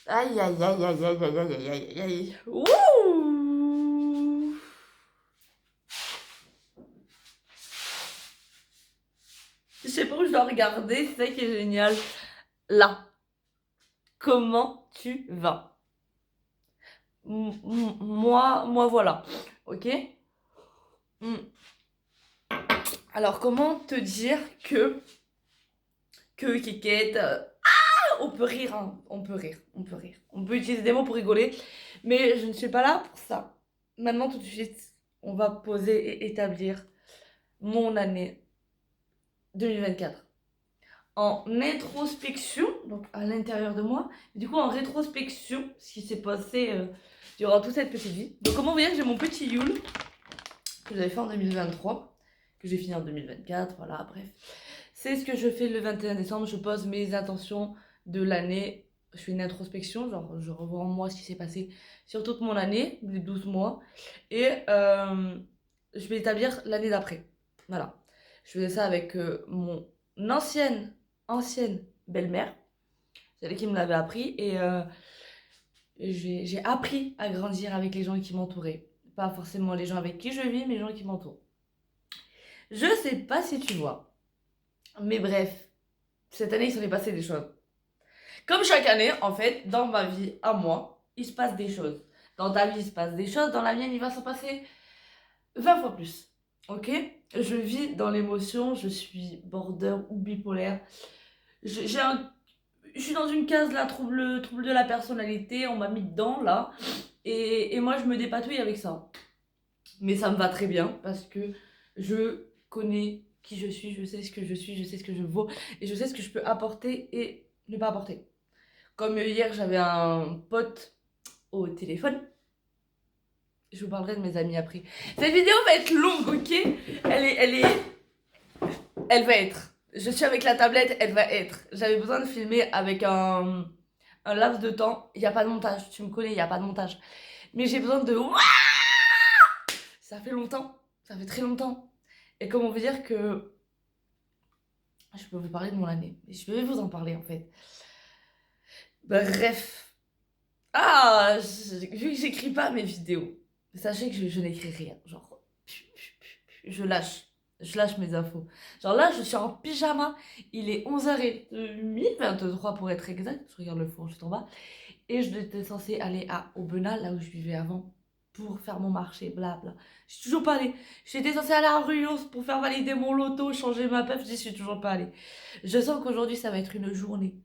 Aïe, aïe, aïe, aïe, aïe, aïe, aïe, aïe, aïe, aïe. Ouh. Je sais pas où je dois regarder, c'est ça qui est génial. Là. Comment tu vas? Moi, voilà. Ok? Hmm. Alors, comment te dire que Kikette, on peut rire, hein. On peut rire, on peut rire. On peut utiliser des mots pour rigoler, mais je ne suis pas là pour ça. Maintenant, tout de suite, on va poser et établir mon année 2024. En introspection, donc à l'intérieur de moi, du coup en rétrospection, ce qui s'est passé durant toute cette petite vie. Donc comme vous voyez, j'ai mon petit Yule que j'avais fait en 2023, que j'ai fini en 2024, voilà, bref. C'est ce que je fais le 21 décembre, je pose mes intentions de l'année, je fais une introspection, genre je revois en moi ce qui s'est passé sur toute mon année, les 12 mois, et je vais établir l'année d'après. Voilà. Je faisais ça avec mon ancienne belle-mère, c'est elle qui me l'avait appris, et j'ai appris à grandir avec les gens qui m'entouraient. Pas forcément les gens avec qui je vis, mais les gens qui m'entourent. Je sais pas si tu vois, mais bref, cette année, il s'en est passé des choses. Comme chaque année, en fait, dans ma vie, à moi, il se passe des choses. Dans ta vie, il se passe des choses. Dans la mienne, il va s'en passer 20 fois plus. Ok? Je vis dans l'émotion, je suis border ou bipolaire. J'ai un je suis dans une case là, trouble de la personnalité, on m'a mis dedans là, et moi je me dépatouille avec ça. Mais ça me va très bien parce que je connais qui je suis, je sais ce que je suis, je sais ce que je vaux, et je sais ce que je peux apporter et ne pas apporter. Comme hier, j'avais un pote au téléphone. Je vous parlerai de mes amis après. Cette vidéo va être longue, ok? Elle va être. Je suis avec la tablette, elle va être. J'avais besoin de filmer avec un laps de temps. Il n'y a pas de montage. Tu me connais, il n'y a pas de montage. Mais j'ai besoin de. Ça fait longtemps. Ça fait très longtemps. Et comment vous dire que. Je peux vous parler de mon année. Je vais vous en parler en fait. Bref. Vu que j'écris pas mes vidéos, sachez que je n'écris rien. Genre. Je lâche. Je lâche mes infos. Genre là, je suis en pyjama. Il est 11h30, 23 pour être exact. Je regarde le four juste en bas. Et je étais censée aller à Aubenas, là où je vivais avant, pour faire mon marché, blabla. Je suis toujours pas allée. J'étais censée aller à Ruos pour faire valider mon loto, changer ma puff, j'y suis toujours pas allée. Je sens qu'aujourd'hui, ça va être une journée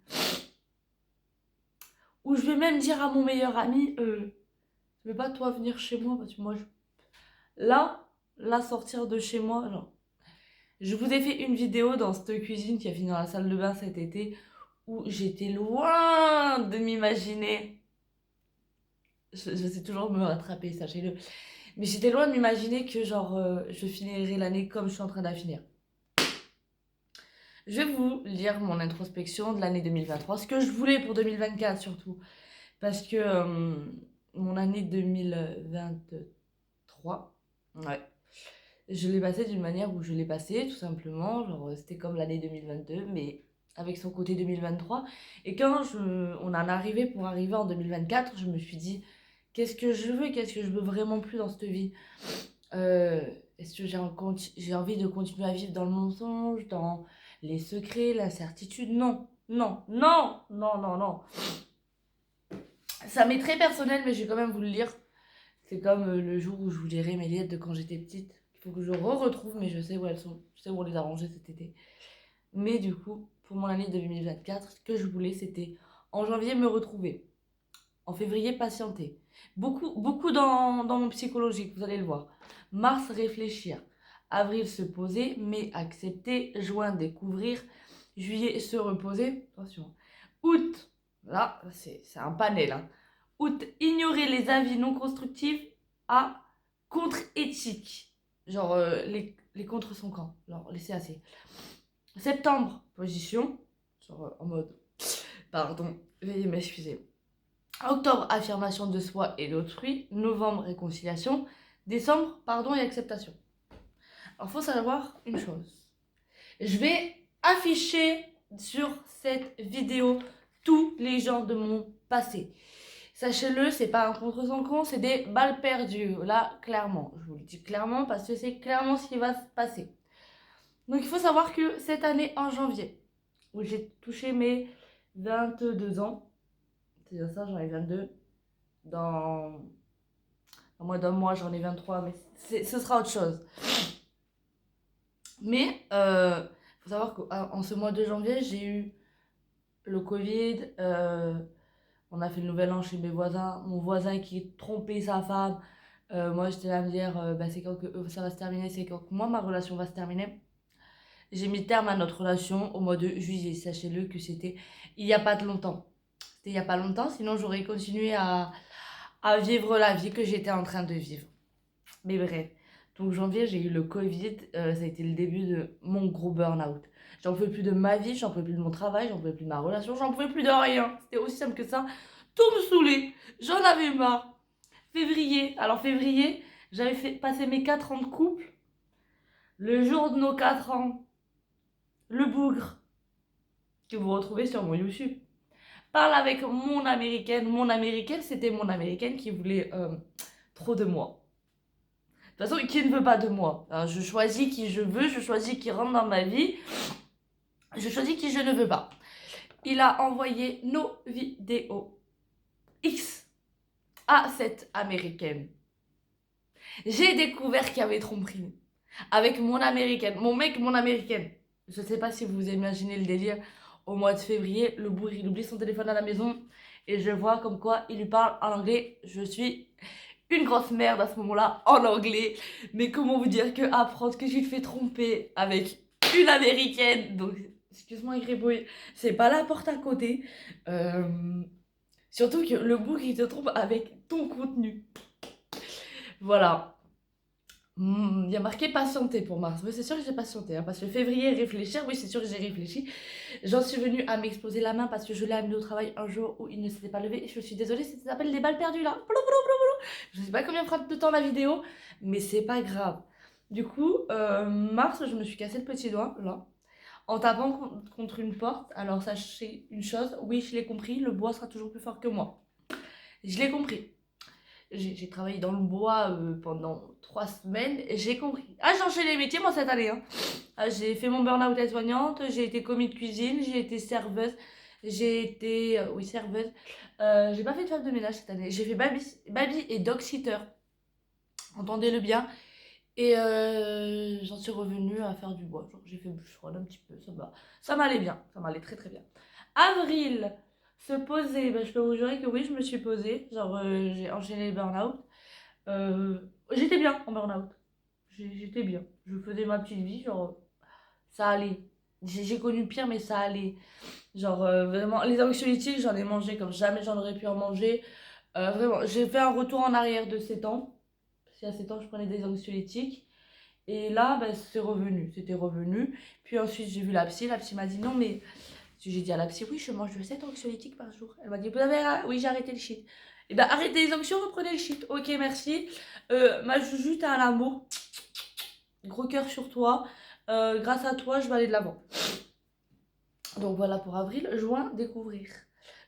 où je vais même dire à mon meilleur ami, tu veux pas toi venir chez moi parce que moi, là, sortir de chez moi, genre, je vous ai fait une vidéo dans cette cuisine qui a fini dans la salle de bain cet été où j'étais loin de m'imaginer. Je sais toujours me rattraper, sachez-le. Mais j'étais loin de m'imaginer que genre je finirais l'année comme je suis en train de la finir. Je vais vous lire mon introspection de l'année 2023, ce que je voulais pour 2024 surtout. Parce que mon année 2023, ouais, je l'ai passée d'une manière où je l'ai passée, tout simplement. Genre, c'était comme l'année 2022, mais avec son côté 2023. Et quand on en est arrivé pour arriver en 2024, je me suis dit, qu'est-ce que je veux, qu'est-ce que je veux vraiment plus dans cette vie? Euh, Est-ce que j'ai envie de continuer à vivre dans le mensonge, dans les secrets, l'incertitude? Non, non, non, non, non, non. Ça m'est très personnel, mais je vais quand même vous le lire. C'est comme le jour où je vous lirai mes lettres de quand j'étais petite. Il faut que je retrouve, mais je sais où elles sont. Je sais où on les a rangées cet été. Mais du coup, pour mon année 2024, ce que je voulais, c'était en janvier me retrouver. En février, patienter. Beaucoup dans mon psychologique, vous allez le voir. Mars, réfléchir. Avril, se poser. Mai, accepter. Juin, découvrir. Juillet, se reposer. Attention. Août, là, c'est un panel. Hein. Août, ignorer les avis non constructifs à contre-éthique. Genre, les contre son camp. Genre, laissez assez. Septembre, position. Genre, en mode, pardon, veuillez m'excuser. Octobre, affirmation de soi et d'autrui. Novembre, réconciliation. Décembre, pardon et acceptation. Alors, il faut savoir une chose. Je vais afficher sur cette vidéo tous les gens de mon passé. Sachez-le, c'est pas un contre son camp, c'est des balles perdues. Là, clairement, je vous le dis clairement parce que c'est clairement ce qui va se passer. Donc, il faut savoir que cette année, en janvier, où j'ai touché mes 22 ans, c'est bien ça, j'en ai 22. Dans moins d'un mois, j'en ai 23, mais ce sera autre chose. Mais faut savoir qu'en ce mois de janvier, j'ai eu le Covid. On a fait le nouvel an chez mes voisins. Mon voisin qui trompait sa femme. Moi, j'étais là à me dire, bah, c'est quand que ça va se terminer, c'est quand que moi, ma relation va se terminer. J'ai mis terme à notre relation au mois de juillet. Sachez-le que c'était il n'y a pas de longtemps. C'était il n'y a pas longtemps, sinon j'aurais continué à vivre la vie que j'étais en train de vivre. Mais bref. Donc janvier, j'ai eu le Covid. Ça a été le début de mon gros burn-out. J'en pouvais plus de ma vie, j'en pouvais plus de mon travail, j'en pouvais plus de ma relation, j'en pouvais plus de rien. C'était aussi simple que ça. Tout me saoulait. J'en avais marre. Février. Alors février, j'avais fait passer mes 4 ans de couple. Le jour de nos 4 ans, le bougre, que vous retrouvez sur mon YouTube, parle avec mon américaine. Mon américaine, c'était mon américaine qui voulait trop de moi. De toute façon, qui ne veut pas de moi? Je choisis qui je veux, je choisis qui rentre dans ma vie, je choisis qui je ne veux pas. Il a envoyé nos vidéos X à cette américaine. J'ai découvert qu'il y avait tromperie avec mon américaine, mon mec, mon américaine. Je ne sais pas si vous imaginez le délire. Au mois de février, le bourre, il oublie son téléphone à la maison et je vois comme quoi il lui parle en anglais. Je suis une grosse merde à ce moment-là en anglais. Mais comment vous dire que apprendre que tu te fais tromper avec une américaine, donc excuse-moi Grébouille, c'est pas la porte à côté. Surtout que le bourre, il te trompe avec ton contenu. Voilà. Il y a marqué patienter pour mars. Oui, c'est sûr que j'ai patienté. Hein, parce que février, réfléchir, oui, c'est sûr que j'ai réfléchi. J'en suis venue à m'exploser la main parce que je l'ai amené au travail un jour où il ne s'était pas levé. Je suis désolée, ça s'appelle des balles perdues là. Je sais pas combien fera de temps la vidéo, mais c'est pas grave. Du coup, mars, je me suis cassé le petit doigt, là, en tapant contre une porte. Alors, sachez une chose, oui, je l'ai compris, le bois sera toujours plus fort que moi. Je l'ai compris. J'ai travaillé dans le bois pendant 3 semaines, j'ai compris. Ah, j'ai enchaîné les métiers, moi, cette année. Hein. Ah, j'ai fait mon burn-out aide-soignante, j'ai été commis de cuisine, j'ai été serveuse, j'ai été... oui, serveuse. J'ai pas fait de femme de ménage cette année. J'ai fait baby et dog-sitter. Entendez-le bien. Et j'en suis revenue à faire du bois. Genre, j'ai fait bûcheronne un petit peu, ça m'allait bien. Ça m'allait très très bien. Avril, se poser. Ben, je peux vous jurer que oui, je me suis posée. Genre, j'ai enchaîné le burn-out. J'étais bien en burn-out. J'étais bien. Je faisais ma petite vie, genre, ça allait. J'ai connu pire, mais ça allait. Genre, vraiment, les anxiolytiques, j'en ai mangé comme jamais j'en aurais pu en manger. Vraiment, j'ai fait un retour en arrière de 7 ans. Parce qu'à 7 ans, je prenais des anxiolytiques. Et là, ben, c'est revenu. C'était revenu. Puis ensuite, j'ai vu la psy. La psy m'a dit non, mais j'ai dit à la psy, oui, je mange 7 anxiolytiques par jour. Elle m'a dit, vous avez... Oui, j'ai arrêté le shit. Et ben, arrêtez les anxios, reprenez le shit. Ok, merci. Ma joujou, t'as un amour. Gros cœur sur toi. Grâce à toi, je vais aller de l'avant. Donc voilà pour avril. Juin, découvrir.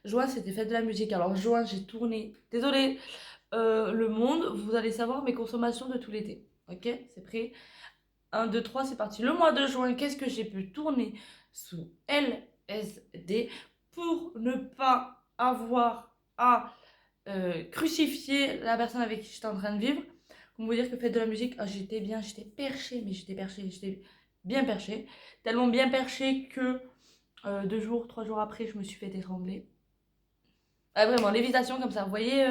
Juin, c'était fête de la musique. Alors, juin, j'ai tourné. Désolée, le monde. Vous allez savoir mes consommations de tout l'été. Ok, c'est prêt. 1, 2, 3, c'est parti. Le mois de juin, qu'est-ce que j'ai pu tourner sous LSD pour ne pas avoir à crucifier la personne avec qui j'étais en train de vivre. Pour vous dire que fête de la musique, j'étais bien, j'étais perchée, mais j'étais bien perchée. Tellement bien perchée que 2 jours, 3 jours après, je me suis fait étrangler. Ah, vraiment, lévitation comme ça. Vous voyez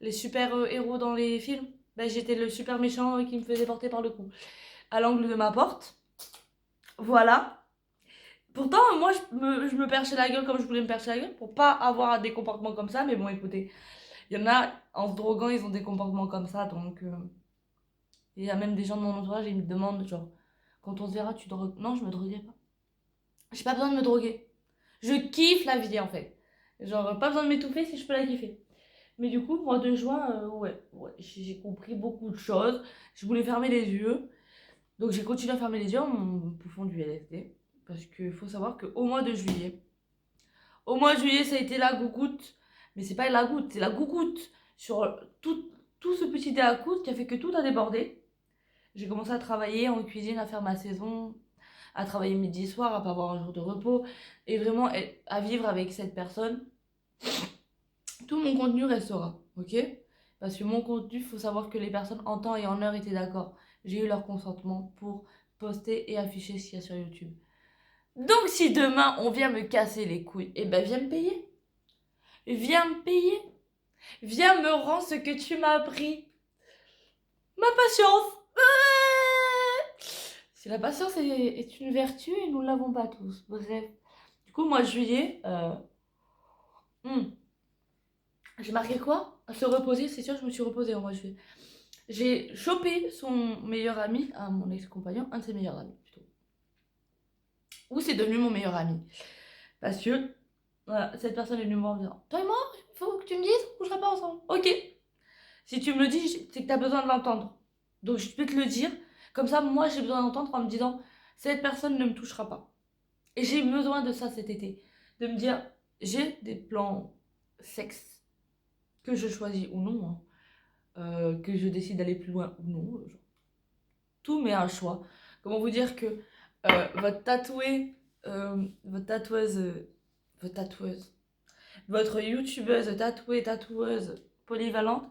les super héros dans les films? Ben, j'étais le super méchant qui me faisait porter par le cou. À l'angle de ma porte. Voilà. Pourtant, moi, je me perchais la gueule comme je voulais me percher la gueule pour pas avoir des comportements comme ça. Mais bon, écoutez, il y en a, en se droguant, ils ont des comportements comme ça. Donc, il y a même des gens de mon entourage, ils me demandent, genre, quand on se verra, tu drogues. Non, je me droguais pas. J'ai pas besoin de me droguer. Je kiffe la vie, en fait. Genre, pas besoin de m'étouffer si je peux la kiffer. Mais du coup, mois de juin, ouais, j'ai compris beaucoup de choses. Je voulais fermer les yeux. Donc j'ai continué à fermer les yeux en bouffant du LSD. Parce qu'il faut savoir qu'au mois de juillet, Au mois de juillet, ça a été la gougoute. Mais c'est pas la goutte, c'est la gougoute. Sur tout ce petit dé à coudre qui a fait que tout a débordé. J'ai commencé à travailler en cuisine, à faire ma saison, à travailler midi soir, à pas avoir un jour de repos. Et vraiment à vivre avec cette personne. Tout mon contenu restera, ok? Parce que mon contenu, il faut savoir que les personnes en temps et en heure étaient d'accord. J'ai eu leur consentement pour poster et afficher ce qu'il y a sur YouTube. Donc si demain on vient me casser les couilles, eh ben viens me payer. Viens me payer. Viens me rendre ce que tu m'as appris. Ma patience. Si la patience est une vertu et nous ne l'avons pas tous. Bref. Du coup, mois de juillet, j'ai marqué quoi? Se reposer, c'est sûr, je me suis reposée en mois de juillet. J'ai chopé son meilleur ami à mon ex-compagnon, un de ses meilleurs amis plutôt. Ou c'est devenu mon meilleur ami. Parce que voilà, cette personne est venue me voir en me disant: toi et moi, il faut que tu me dises, on couchera pas ensemble. Ok. Si tu me le dis, c'est que tu as besoin de l'entendre. Donc je peux te le dire. Comme ça, moi, j'ai besoin d'entendre en me disant: cette personne ne me touchera pas. Et j'ai besoin de ça cet été. De me dire: j'ai des plans sexe que je choisis ou non. Que je décide d'aller plus loin ou non. Genre, tout met un choix. Comment vous dire que votre tatoué, votre tatoueuse, votre youtubeuse tatoueuse polyvalente,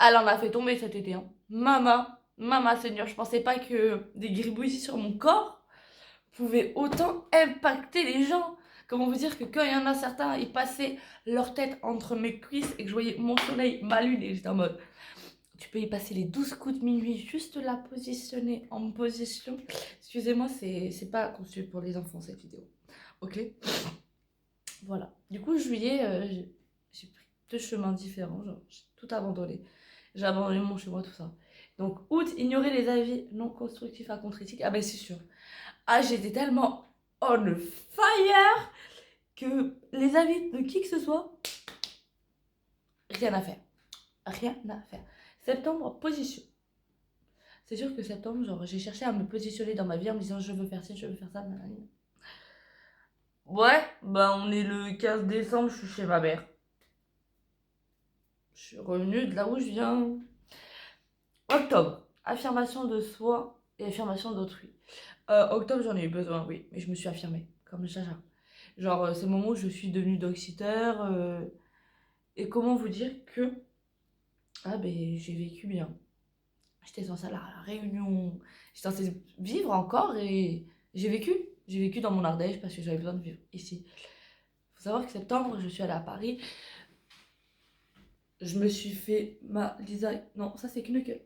elle en a fait tomber cet été. Hein. Mama Seigneur, je pensais pas que des gribouillis sur mon corps pouvaient autant impacter les gens. Comment vous dire que quand il y en a certains, ils passaient leur tête entre mes cuisses et que je voyais mon soleil, ma lune, et j'étais en mode: tu peux y passer les 12 coups de minuit, juste la positionner en position. Excusez-moi, c'est pas conçu pour les enfants cette vidéo. Ok? Voilà. Du coup, juillet, j'ai pris deux chemins différents. Genre, j'ai tout abandonné. J'ai abandonné mon chez moi, tout ça. Donc, août, ignorer les avis non constructifs à contre-critiques. Ah ben, c'est sûr. Ah, j'étais tellement on fire que les avis de qui que ce soit, rien à faire. Rien à faire. Septembre, position. C'est sûr que septembre, genre, j'ai cherché à me positionner dans ma vie en me disant: je veux faire ci, je veux faire ça. Nanana. Ouais, bah on est le 15 décembre, je suis chez ma mère. Je suis revenue de là où je viens. Octobre, affirmation de soi et affirmation d'autrui. Octobre, j'en ai eu besoin, oui, mais je me suis affirmée, comme Jaja. Genre, c'est le moment où je suis devenue dog-sitter. Et comment vous dire que, ah ben, j'ai vécu bien. J'étais censée aller à la Réunion, j'étais censée vivre encore et j'ai vécu. J'ai vécu dans mon Ardèche parce que j'avais besoin de vivre ici. Faut savoir que septembre, je suis allée à Paris. Je me suis fait ma Lisa. Non, ça c'est Knuckle.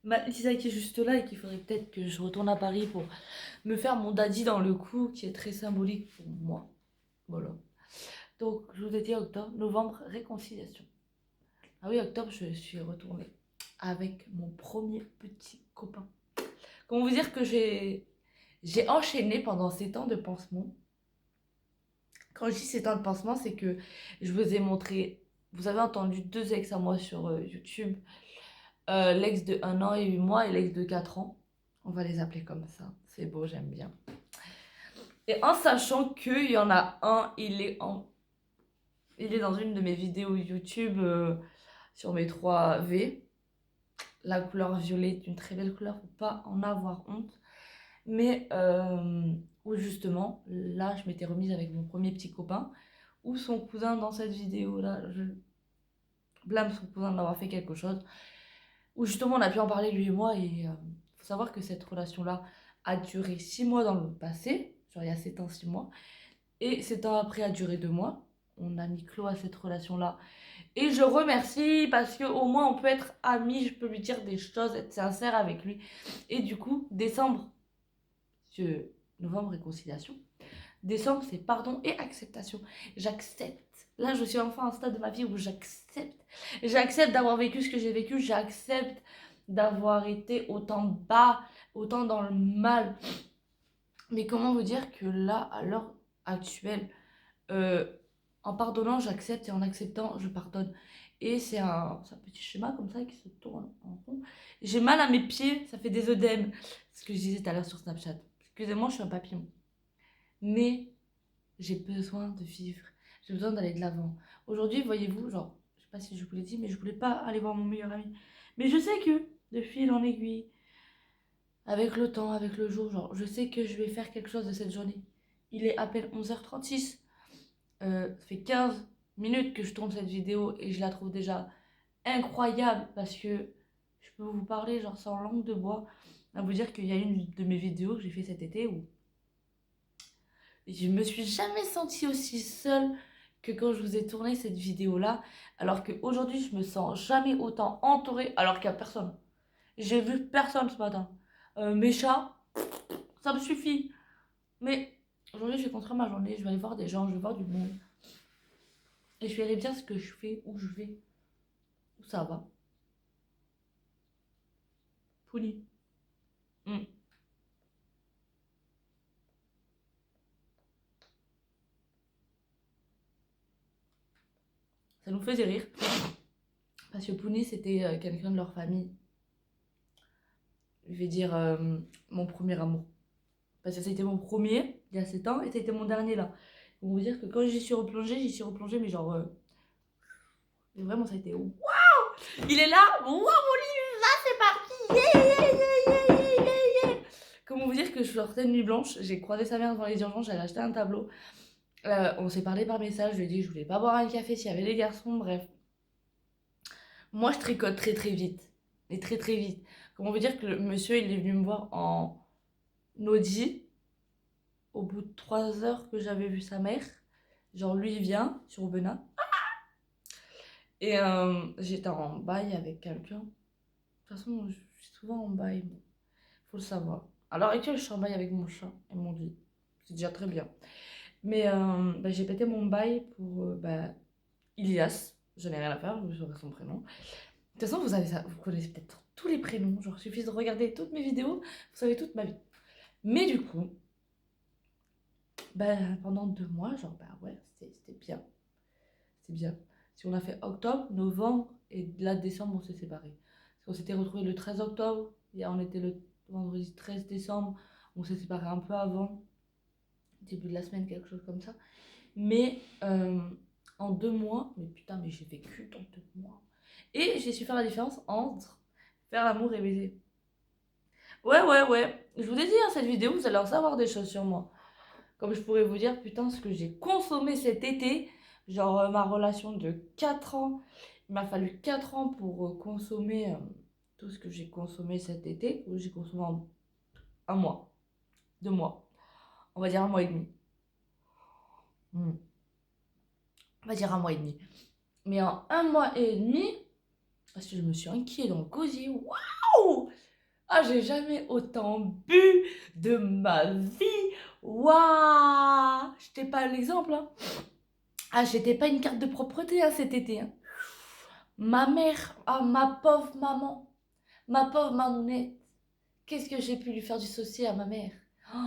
Ma Lisa qui est juste là et qu'il faudrait peut-être que je retourne à Paris pour me faire mon daddy dans le cou qui est très symbolique pour moi. Voilà. Donc, je vous ai dit octobre, novembre, réconciliation. Ah oui, octobre, je suis retournée avec mon premier petit copain. Comment vous dire que j'ai enchaîné pendant 7 ans de pansement. Quand je dis 7 ans de pansement, c'est que je vous ai montré, vous avez entendu 2 ex à moi sur YouTube. L'ex de 1 an et 8 mois et l'ex de 4 ans. On va les appeler comme ça. C'est beau, j'aime bien. Et en sachant qu'il y en a un, il est dans une de mes vidéos YouTube sur mes 3 V. La couleur violet est une très belle couleur, faut pas en avoir honte. Mais où justement, là, je m'étais remise avec mon premier petit copain, ou son cousin dans cette vidéo-là, je blâme son cousin d'avoir fait quelque chose, où justement on a pu en parler lui et moi, et faut savoir que cette relation-là a duré 6 mois dans le passé, genre il y a 7 ans, 6 mois, et 7 ans après a duré 2 mois. On a mis clos à cette relation-là. Et je remercie parce qu'au moins on peut être amis, je peux lui dire des choses, être sincère avec lui. Et du coup, décembre, novembre, réconciliation. Décembre, c'est pardon et acceptation. J'accepte. Là, je suis enfin à un stade de ma vie où j'accepte. J'accepte d'avoir vécu ce que j'ai vécu. J'accepte d'avoir été autant bas, autant dans le mal. Mais comment vous dire que là, à l'heure actuelle, en pardonnant, j'accepte et en acceptant, je pardonne. Et c'est un petit schéma comme ça qui se tourne en rond. J'ai mal à mes pieds, ça fait des œdèmes. Ce que je disais tout à l'heure sur Snapchat. Excusez-moi, je suis un papillon. Mais j'ai besoin de vivre. J'ai besoin d'aller de l'avant. Aujourd'hui, voyez-vous, genre, je sais pas si je vous l'ai dit, mais je voulais pas aller voir mon meilleur ami. Mais je sais que, de fil en aiguille, avec le temps, avec le jour, genre, je sais que je vais faire quelque chose de cette journée. Il est à peine 11h36. Ça fait 15 minutes que je tourne cette vidéo et je la trouve déjà incroyable parce que je peux vous parler, genre, sans langue de bois, à vous dire qu'il y a une de mes vidéos que j'ai fait cet été où je me suis jamais sentie aussi seule que quand je vous ai tourné cette vidéo-là, alors qu'aujourd'hui, je me sens jamais autant entourée, alors qu'il n'y a personne. J'ai vu personne ce matin. Mes chats, ça me suffit. Mais aujourd'hui, je vais construire ma journée, je vais aller voir des gens, je vais voir du monde. Et je verrai bien ce que je fais, où je vais, où ça va. Pouli. Mm. Ça nous faisait rire. Parce que Pouni, c'était quelqu'un de leur famille. Je vais dire mon premier amour. Parce que c'était mon premier, il y a 7 ans, et c'était mon dernier là. Pour vous dire que quand j'y suis replongée, mais genre... vraiment, ça a été... Waouh! Il est là! Waouh, mon livre, là, c'est parti! Yeah, yeah, yeah, yeah, yeah, yeah. Comment vous dire que je sortais une nuit blanche, j'ai croisé sa mère devant les urgences, j'allais acheter un tableau. On s'est parlé par message, je lui ai dit que je voulais pas boire un café s'il y avait des garçons, bref. Moi, je tricote très très vite. Et très très vite. Comment vous dire que le monsieur, il est venu me voir en Audi, au bout de 3 heures que j'avais vu sa mère. Genre, lui, il vient sur Aubenas. Et j'étais en bail avec quelqu'un. De toute façon, je suis souvent en bail, faut le savoir. À l'heure actuelle, je suis en bail avec mon chat et mon lit. C'est déjà très bien. Mais j'ai pété mon bail pour Ilias. Je n'ai rien à faire, je saurai son prénom. De toute façon, vous avez ça, vous connaissez peut-être tous les prénoms. Genre, il suffit de regarder toutes mes vidéos, vous savez toute ma vie. Mais du coup, pendant 2 mois, genre, ouais, c'était bien. C'était bien. Si on a fait octobre, novembre, et là, décembre, on s'est séparés. Parce qu'on s'était retrouvés le 13 octobre, et on était le vendredi 13 décembre, on s'est séparés un peu avant, début de la semaine, quelque chose comme ça. Mais en 2 mois, mais putain, mais j'ai vécu dans 2 mois. Et j'ai su faire la différence entre faire l'amour et baiser. Ouais, ouais, ouais. Je vous ai dit, hein, cette vidéo, vous allez en savoir des choses sur moi. Comme je pourrais vous dire, putain, ce que j'ai consommé cet été. Genre, ma relation de 4 ans. Il m'a fallu 4 ans pour consommer tout ce que j'ai consommé cet été. Que j'ai consommé en 1 mois, 2 mois. On va dire 1 mois et demi. On va dire 1 mois et demi. Mais en 1 mois et demi, parce que je me suis inquiétée dans le gosier. Waouh! Ah, j'ai jamais autant bu de ma vie. Waouh! Je t'ai pas l'exemple, hein. Ah, j'étais pas une carte de propreté hein, cet été. Hein. Ma mère, ah, ma pauvre maman, ma pauvre manounette. Qu'est-ce que j'ai pu lui faire du saucier à ma mère? Oh,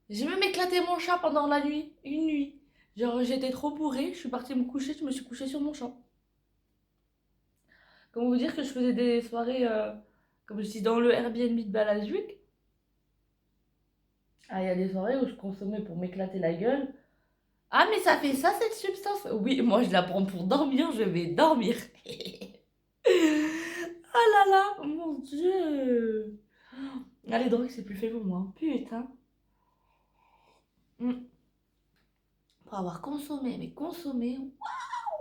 j'ai même éclaté mon chat pendant la nuit, une nuit. Genre, j'étais trop bourrée, je suis partie me coucher, je me suis couchée sur mon chat. Comment vous dire que je faisais des soirées, comme je dis, dans le Airbnb de Balazuc. Ah, il y a des soirées où je consommais pour m'éclater la gueule. Ah, mais ça fait ça, cette substance? Oui, moi, je la prends pour dormir, je vais dormir. Ah là là, mon Dieu. Ah, les drogues, c'est plus fait pour moi. Putain. Pour avoir consommé, mais consommé,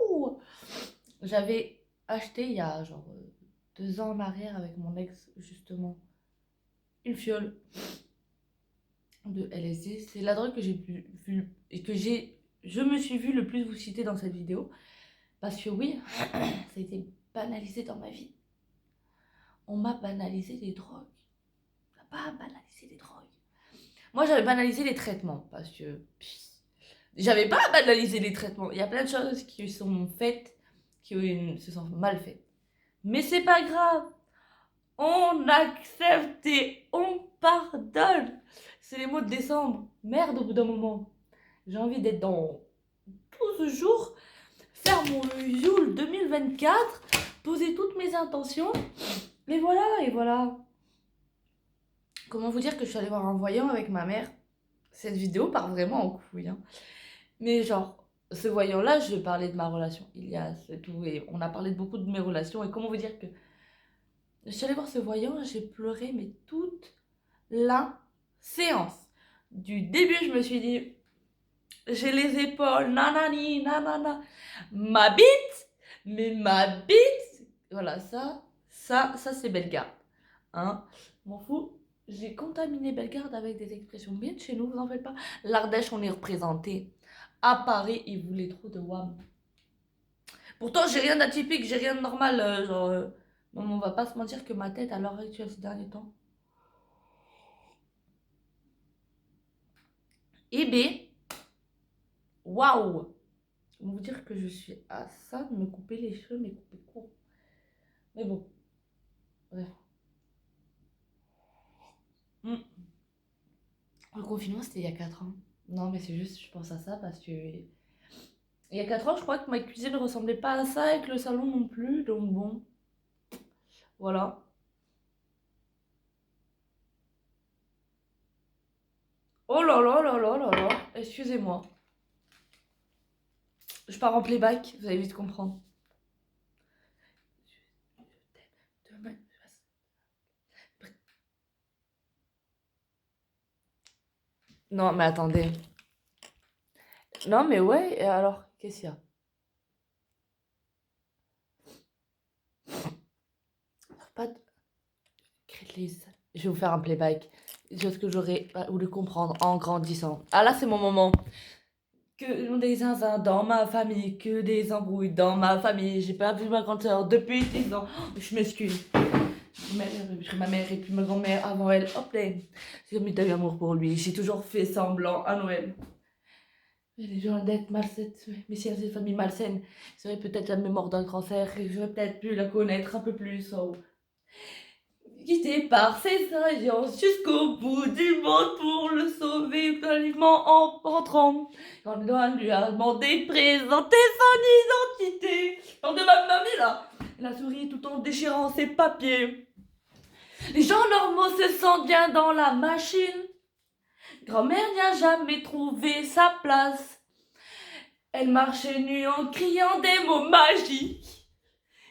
waouh. J'avais acheté il y a genre 2 ans en arrière avec mon ex, justement, une fiole de LSD. C'est la drogue que j'ai vu et que je me suis vue le plus vous citer dans cette vidéo. Parce que oui, ça a été banalisé dans ma vie. On m'a banalisé les drogues. On n'a pas banalisé les drogues. Moi, j'avais banalisé les traitements. Parce que j'avais pas banalisé les traitements. Il y a plein de choses qui sont faites, qui se sont mal faites. Mais c'est pas grave. On accepte et on pardonne. C'est les mots de décembre. Merde, au bout d'un moment. J'ai envie d'être dans 12 jours, faire mon Yule 2024, poser toutes mes intentions. Et voilà, et voilà. Comment vous dire que je suis allée voir un voyant avec ma mère cette vidéo part vraiment en couille, hein. Mais genre, ce voyant-là, je parlais de ma relation, Ilias et tout, et on a parlé de beaucoup de mes relations, et comment vous dire que je suis allée voir ce voyant, j'ai pleuré, mais toute la séance. Du début, je me suis dit, j'ai les épaules, nanani, nanana, ma bite, mais ma bite, voilà, ça c'est Bellegarde, hein, m'en fous. J'ai contaminé Bellegarde avec des expressions bien de chez nous, vous en faites pas. L'Ardèche, on est représenté. À Paris, ils voulaient trop de WAM. Pourtant, j'ai rien d'atypique, j'ai rien de normal. On va pas se mentir que ma tête, à l'heure actuelle, ces derniers temps. Eh ben, waouh! On va vous dire que je suis à ça de me couper les cheveux, mais couper court. Mais bon, bref. Mm. Le confinement, c'était il y a 4 ans. Non, mais c'est juste, je pense à ça parce que. Il y a 4 ans, je crois que ma cuisine ne ressemblait pas à ça et que le salon non plus. Donc bon, voilà. Oh là là là là là là. Excusez-moi. Je pars en playback, vous allez vite comprendre. Demain, non, mais attendez. Non, mais ouais, et alors, qu'est-ce qu'il y a? Pas de... Crétlise. Je vais vous faire un playback. Chose que j'aurais pas voulu comprendre en grandissant. Ah là, c'est mon moment. Que des zinzins dans ma famille, que des embrouilles dans ma famille. J'ai pas vu ma grande soeur depuis 10 ans. Je m'excuse. Ma mère et puis ma grand-mère avant elle. Hop là. J'ai mis de l'amour pour lui. J'ai toujours fait semblant à Noël. Mais les gens d'être malsaines, mais si elles une famille malsaine, serait peut-être la mémoire d'un cancer et j'aurais peut-être pu la connaître un peu plus. Oh. Guidé par ses alliances jusqu'au bout du monde pour le sauver quasiment en rentrant. Quand le doigt lui a demandé de présenter son identité. Quand de ma mamie là, elle a souri tout en déchirant ses papiers. Les gens normaux se sentent bien dans la machine. Grand-mère n'a jamais trouvé sa place. Elle marchait nue en criant des mots magiques.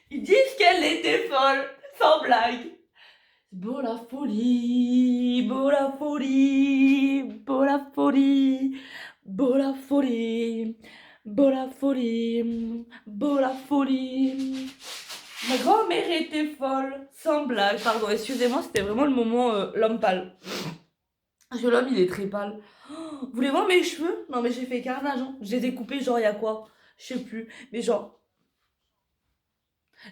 Ils disent qu'elle était folle, sans blague. Beau la folie, beau la folie, beau la folie, beau la folie, beau la folie, beau la folie. Ma grand-mère était folle, sans blague. Pardon, excusez-moi, c'était vraiment le moment l'homme pâle. Parce que l'homme, il est très pâle. Oh, vous voulez voir mes cheveux? Non, mais j'ai fait carnage, hein. Je les ai coupés, genre, il y a quoi? Je sais plus. Mais genre,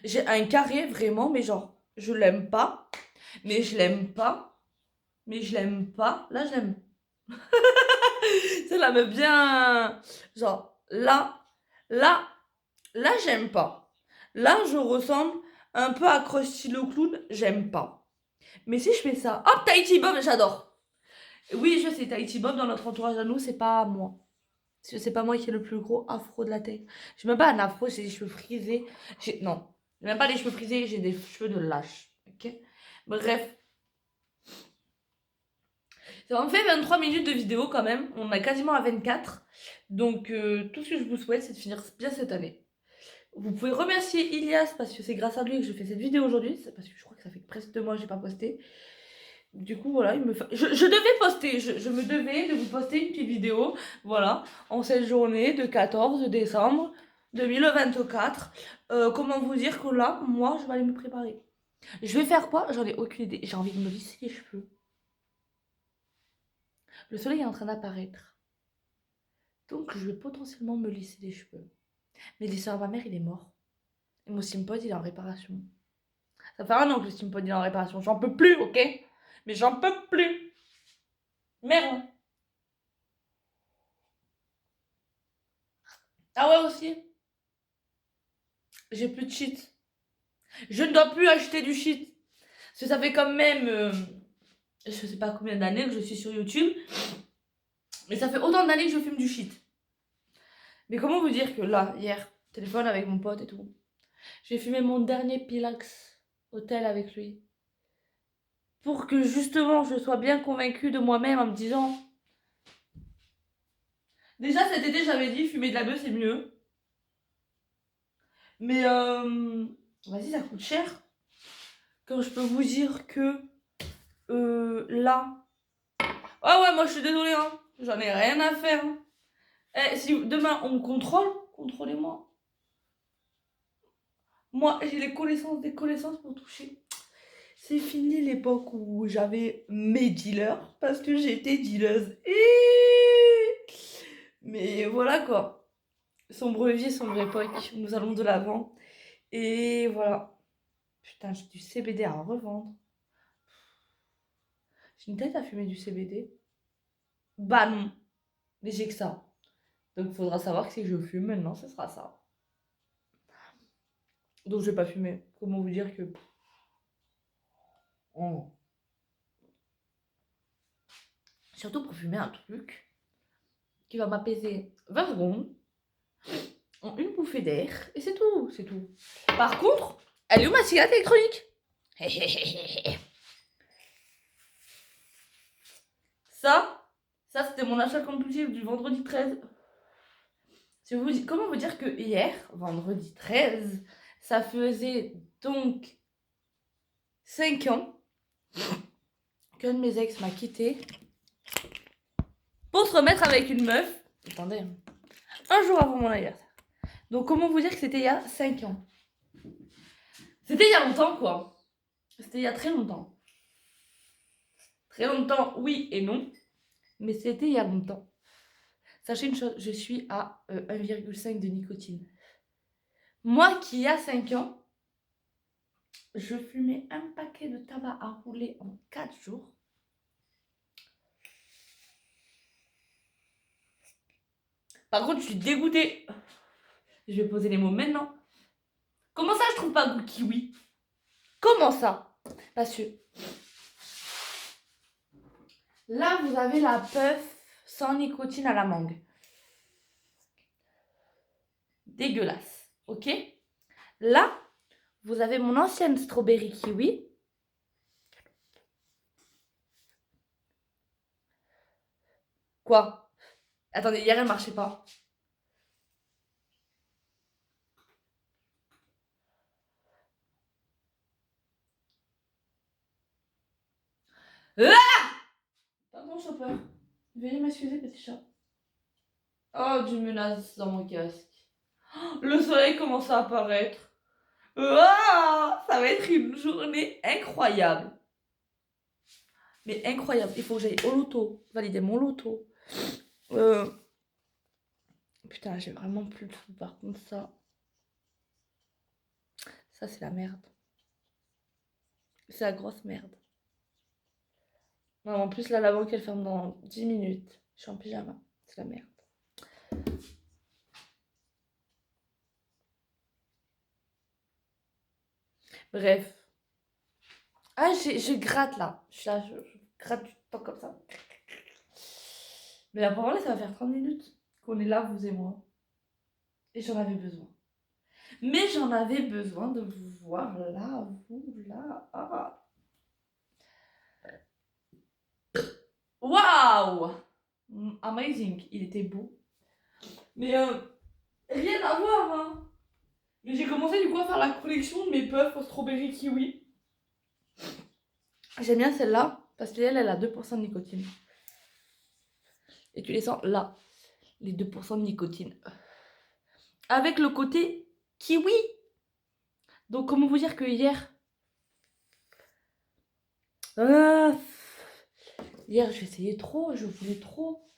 j'ai un carré, vraiment, mais genre, je l'aime pas. Mais je l'aime pas. Mais je l'aime pas. Là, je l'aime. Ça, là, me bien. Genre, là, là, j'aime pas. Là, je ressemble un peu à Krusty le clown. J'aime pas. Mais si je fais ça. Hop, Tahiti Bob, j'adore. Oui, je sais, Tahiti Bob, dans notre entourage à nous, c'est pas moi. C'est pas moi qui ai le plus gros afro de la tête. J'ai même pas un afro, j'ai des cheveux frisés. Non, j'ai même pas des cheveux frisés, j'ai des cheveux de lâche. Ok. Bref. Ça en fait 23 minutes de vidéo quand même. On a quasiment à 24. Donc, tout ce que je vous souhaite, c'est de finir bien cette année. Vous pouvez remercier Ilias parce que c'est grâce à lui que je fais cette vidéo aujourd'hui. C'est parce que je crois que ça fait presque 2 mois que j'ai pas posté. Du coup, voilà, je devais poster, je me devais de vous poster une petite vidéo, voilà, en cette journée de 14 décembre 2024. Comment vous dire que là, moi, je vais aller me préparer. Je vais faire quoi? J'en ai aucune idée. J'ai envie de me lisser les cheveux. Le soleil est en train d'apparaître. Donc, je vais potentiellement me lisser les cheveux. Mais l'histoire de ma mère, il est mort. Et mon Simpod, il est en réparation. Ça fait 1 an que le Simpod, il est en réparation. J'en peux plus, ok? Mais j'en peux plus. Merde. Ah ouais, aussi. J'ai plus de shit. Je ne dois plus acheter du shit. Parce que ça fait quand même, je sais pas combien d'années que je suis sur YouTube. Mais ça fait autant d'années que je fume du shit. Mais comment vous dire que là, hier, téléphone avec mon pote et tout. J'ai fumé mon dernier Pilax hôtel avec lui. Pour que justement je sois bien convaincue de moi-même en me disant, Déjà cet été j'avais dit fumer de la bœuf c'est mieux. Mais vas-y, ça coûte cher. Quand je peux vous dire que là... Ah ouais, moi je suis désolée, hein. J'en ai rien à faire. Hein. Eh, si demain on me contrôle, contrôlez-moi. Moi, j'ai les connaissances des connaissances pour toucher. C'est fini l'époque où j'avais mes dealers, parce que j'étais dealeuse. Mais voilà quoi. Sombre vie, sombre époque. Nous allons de l'avant. Et voilà. Putain, j'ai du CBD à revendre. J'ai une tête à fumer du CBD. Bah non. Mais j'ai que ça. Donc il faudra savoir que si je fume maintenant, ce sera ça. Donc je vais pas fumer. Comment vous dire que... Oh. Surtout pour fumer un truc qui va m'apaiser 20 secondes en une bouffée d'air. Et c'est tout, c'est tout. Par contre, elle est où ma cigarette électronique? Ça c'était mon achat compulsif du vendredi 13. Comment vous dire que hier, vendredi 13, ça faisait donc 5 ans qu'un de mes ex m'a quitté pour se remettre avec une meuf. Attendez, un jour avant mon anniversaire. Donc comment vous dire que c'était il y a 5 ans? C'était il y a longtemps quoi. C'était il y a très longtemps. Très longtemps, oui et non. Mais c'était il y a longtemps. Sachez une chose, je suis à 1,5 de nicotine. Moi qui, il y a 5 ans, je fumais un paquet de tabac à rouler en 4 jours. Par contre, je suis dégoûtée. Je vais poser les mots maintenant. Comment ça, je trouve pas goût kiwi? Comment ça? Parce que là, vous avez la puff sans nicotine à la mangue. Dégueulasse, ok? Là, vous avez mon ancienne strawberry kiwi. Quoi? Attendez, hier, elle marchait pas. Ah! Pardon, chauffeur. Veuillez m'excuser, petit chat. Oh, du menace dans mon casque. Le soleil commence à apparaître. Ah, ça va être une journée incroyable. Mais incroyable. Il faut que j'aille au loto. Valider mon loto. Putain, j'ai vraiment plus le sou. Par contre, ça c'est la merde. C'est la grosse merde. Non, en plus, là, la banque, elle ferme dans 10 minutes. Je suis en pyjama. C'est la merde. Bref. Ah, je gratte là. Je gratte du temps comme ça. Mais là, pour moi, ça va faire 30 minutes qu'on est là, vous et moi. Et j'en avais besoin. Mais j'en avais besoin de vous voir là, vous, là. Ah. Waouh! Amazing. Il était beau. Mais rien à voir, hein. Mais j'ai commencé du coup à faire la collection de mes puffs au strawberry kiwi. J'aime bien celle-là parce qu'elle a 2% de nicotine. Et tu les sens là, les 2% de nicotine. Avec le côté kiwi. Donc comment vous dire que hier... hier j'essayais trop, je voulais trop.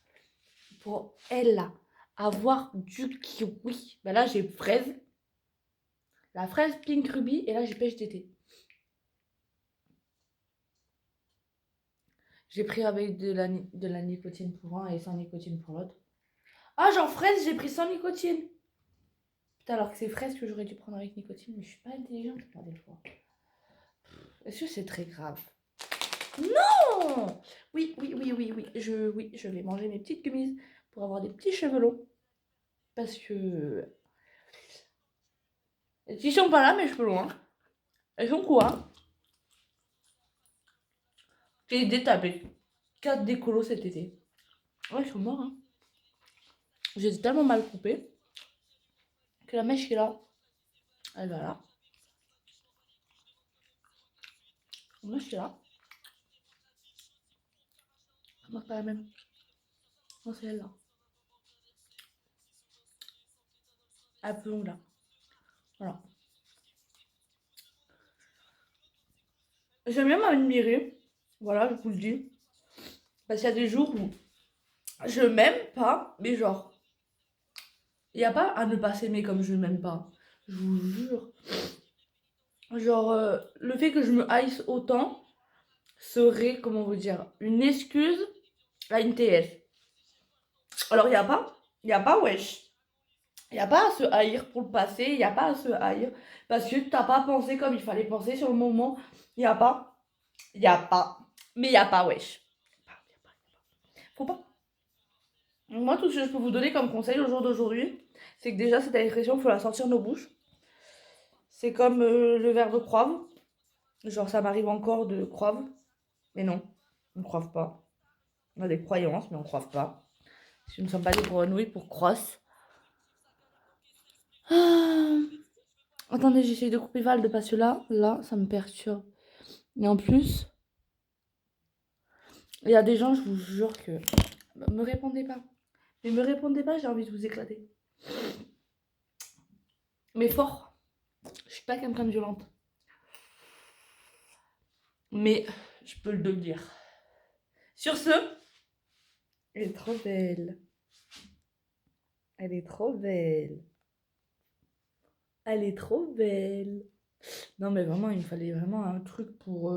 Pour elle là, avoir du kiwi. Bah là j'ai fraise. La fraise pink ruby et là j'ai pêche d'été. J'ai pris avec de la nicotine pour un et sans nicotine pour l'autre. Ah, genre fraise, j'ai pris sans nicotine. Putain, alors que c'est fraise que j'aurais dû prendre avec nicotine, mais je suis pas intelligente, là, des fois. Est-ce que c'est très grave? Non! Oui. Je vais manger mes petites gummies pour avoir des petits cheveux longs. Parce que... Ils sont pas là, mes cheveux longs. Hein. Elles sont quoi? J'ai détapé 4 décolos cet été. Ouais, ils sont morts, hein. J'ai tellement mal coupé que la mèche qui est là, elle va là. La mèche qui est là. Non, c'est pas la même. Non, c'est elle là. Un peu longue là. Voilà. J'aime bien m'admirer. Voilà, je vous le dis. Parce qu'il y a des jours où je m'aime pas, mais genre, il n'y a pas à ne pas s'aimer comme je m'aime pas. Je vous jure. Genre, le fait que je me haïsse autant serait, comment vous dire, une excuse à une TF. Alors, il y a pas, wesh. Il n'y a pas à se haïr pour le passé, il n'y a pas à se haïr parce que t'as pas pensé comme il fallait penser sur le moment. Il n'y a pas, il n'y a pas, mais il n'y a pas, wesh. Faut pas. Moi, tout ce que je peux vous donner comme conseil au jour d'aujourd'hui, c'est que déjà, cette expression, il faut la sortir de nos bouches. C'est comme le verbe croire. Genre, ça m'arrive encore de croire. Mais non, on ne croit pas. On a des croyances, mais on ne croit pas. Si nous ne sommes pas des grenouilles pour crosse. Ah. Attendez, j'essaye de couper Val de parce que là, ça me perturbe. Et en plus, il y a des gens, je vous jure que... Me répondez pas. Mais me répondez pas, j'ai envie de vous éclater. Mais fort. Je suis pas quelqu'un de violente. Mais je peux le dire. Sur ce, elle est trop belle. Elle est trop belle. Elle est trop belle. Non mais vraiment, il me fallait vraiment un truc pour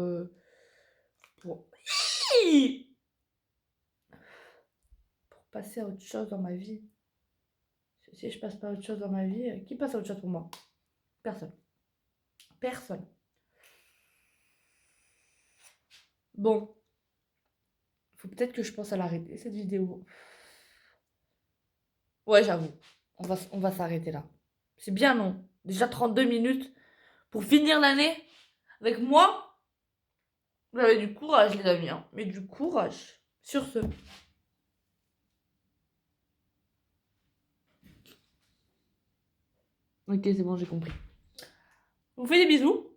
passer à autre chose dans ma vie. Si je passe pas à autre chose dans ma vie, qui passe à autre chose pour moi? Personne. Personne. Bon. Faut peut-être que je pense à l'arrêter, cette vidéo. Ouais, j'avoue. On va s'arrêter là. C'est bien long. Déjà 32 minutes pour finir l'année avec moi. Vous avez du courage, les amis. Hein. Mais du courage. Sur ce. Ok, c'est bon, j'ai compris. Je vous fais des bisous.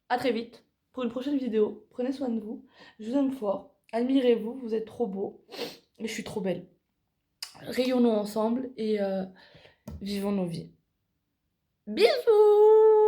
À très vite pour une prochaine vidéo. Prenez soin de vous. Je vous aime fort. Admirez-vous. Vous êtes trop beaux. Et je suis trop belle. Rayonnons ensemble et vivons nos vies. Bisous!